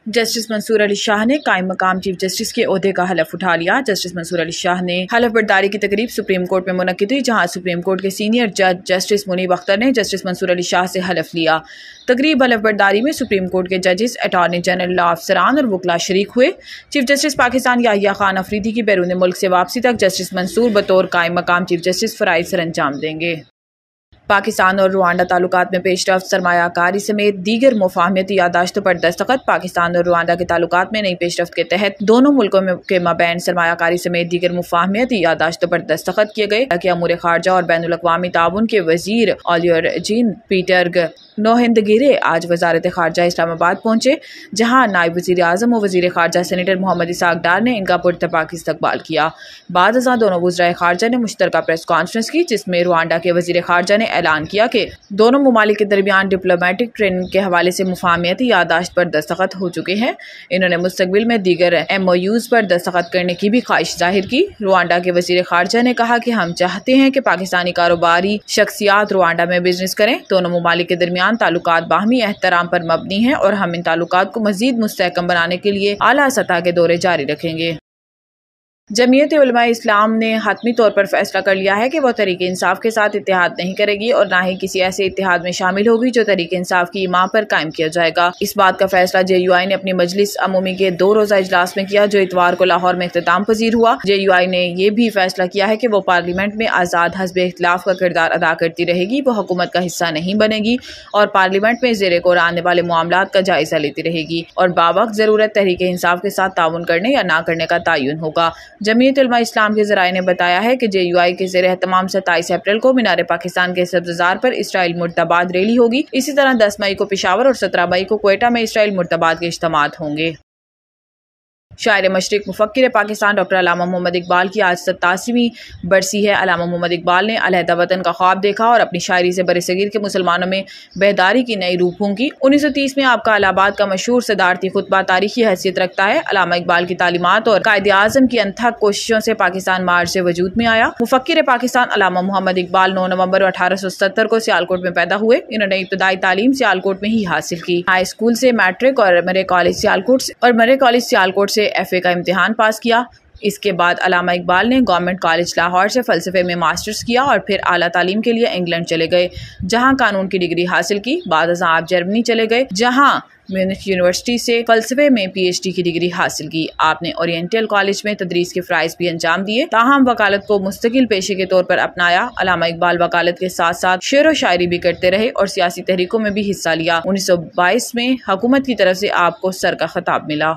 Justice Mansoor Ali Shah ने कायम मकाम चीफ जस्टिस के ओहदे का हलफ उठा लिया। जस्टिस मंसूर अली शाह ने हलफ बर्दारी की तकरीब सुप्रीम कोर्ट में मुनक्किद हुई, जहां सुप्रीम कोर्ट के सीनियर जज जस्टिस मुनीब अख्तर ने जस्टिस मंसूर अली शाह से हलफ लिया। तकरीब हलफ बर्दारी में सुप्रीम कोर्ट के जजेस, अटॉर्नी जनरल, लॉ अफसरान और वकला शरीक हुए। चीफ जस्टिस पाकिस्तान याहिया खान अफरीदी की बैरून मुल्क से वापसी तक जस्टिस मंसूर बतौर कायम मकाम चीफ जस्टिस फराइज सर अंजाम देंगे। पाकिस्तान और रुवांडा ताल्लुकात में पेशरफ्त, सरमायाकारी समेत दीगर मुफाहमती यादाश्तों पर दस्तखत। पाकिस्तान और रुवांडा के ताल्लुकात में नई पेशरफ्त के तहत दोनों मुल्कों के माबैन सरमायाकारी समेत दीगर मुफाहमती यादाश्तों पर दस्तखत किए गए। कि अमूर खारजा और बैनुल अक़वामी ताउन के वजीर ऑलियरजीन पीटर्ग नोहिंदगिरे आज वजारत खारजा इस्लामाबाद पहुंचे, जहां नायब वज़ीर आज़म और वज़ीर खारजा सेनेटर मोहम्मद इसाक डार ने इनका पुरतपाक इस्तकबाल किया। बाद अज़ां दोनों वज़राए खारजा ने मुश्तरका प्रेस कॉन्फ्रेंस की, जिसमें रुवांडा के वज़ीर खारजा ने ऐलान किया कि दोनों ममालिक के दरमियान डिप्लोमेटिक ट्रेनिंग के हवाले से मुफाहमती यादाश्त पर दस्तखत हो चुके हैं। इन्होंने मुस्तकबिल में दीगर MOUs पर दस्तखत करने की भी ख्वाहिश जाहिर की। रुवांडा के वज़ीर खारजा ने कहा कि हम चाहते हैं कि पाकिस्तानी कारोबारी शख्सियात रुवांडा में बिजनेस करें। दोनों ममालिक के दरमियान ताल्लुकात बाहमी एहतराम पर मबनी हैं और हम इन ताल्लुकात को मजीद मुस्तहकम बनाने के लिए आला सतह के दौरे जारी रखेंगे। जमीयत उलमा इस्लाम ने हतमी तौर पर फैसला कर लिया है कि वह तहरीक इंसाफ के साथ इत्तेहाद नहीं करेगी और ना ही किसी ऐसे इत्तेहाद में शामिल होगी जो तहरीक इंसाफ की इमाम पर कायम किया जाएगा। इस बात का फैसला JUI ने अपनी मजलिस अमूमी के 2 रोज़ा इजलास में किया, जो इतवार को लाहौर में इख्तिताम पजीर हुआ। JUI ने यह भी फैसला किया है कि वो पार्लियामेंट में आज़ाद हस्ब इख्तिलाफ का किरदार अदा करती रहेगी। वो हुकूमत का हिस्सा नहीं बनेगी और पार्लियामेंट में ज़ेरे गौर आने वाले मामलात का जायजा लेती रहेगी और बावक्त ज़रूरत तहरीक इंसाफ के साथ ताउन करने या ना करने का तयन होगा। जमीयत उलमा इस्लाम के ज़राए ने बताया है कि JUI के ज़ेरे तमाम 27 अप्रैल को मीनार पाकिस्तान के सब्ज़ार पर इसराइल मुर्तबाद रैली होगी। इसी तरह 10 मई को पेशावर और 17 मई को क्वेटा में इसराइल मुर्तबाद के इज्तिमात होंगे। शायर मशरिक मुफक्किर पाकिस्तान डॉक्टर अल्लामा मोहम्मद इकबाल की आज 87वीं बरसी है। अल्लामा मोहम्मद इकबाल ने अलहदा वतन का ख्वाब देखा और अपनी शायरी से बरसगीर के मुसलमानों में बेदारी की नई रूह फूंकी। 1930 में आपका इलाहाबाद का मशहूर सदारती खुतबा तारीखी हैसियत रखता है। अल्लामा इकबाल की तालीमात और कायदे आज़म की अनथक कोशिशों से पाकिस्तान मार्च से वजूद में आया। मुफक्किर पाकिस्तान अल्लामा मोहम्मद इकबाल 9 नवंबर 1870 को सियालकोट में पैदा हुए। इन्होंने इब्तदाई तालीम सियालकोट में ही हासिल की। हाई स्कूल से मैट्रिक और मरे कॉलेज सियालकोट से FA का इम्तिहान पास किया। इसके बाद अल्लामा इकबाल ने गवर्नमेंट कॉलेज लाहौर से फ़लसफ़े में मास्टर्स किया और फिर आला तालीम के लिए इंग्लैंड चले गए, जहां कानून की डिग्री हासिल की। बाद आप जर्मनी चले गए, जहां म्यूनिख यूनिवर्सिटी से फ़लसफ़े में PhD की डिग्री हासिल की। आपने ओरिएंटल कॉलेज में तदरीस के फ़राइज़ भी अंजाम दिए, ताहम वकालत को मुस्तकिल पेशे के तौर पर अपनाया। अल्लामा इकबाल वकालत के साथ साथ शेर व शायरी भी करते रहे और सियासी तहरीकों में भी हिस्सा लिया। 1922 में हुकूमत की तरफ से आपको सर का खिताब मिला।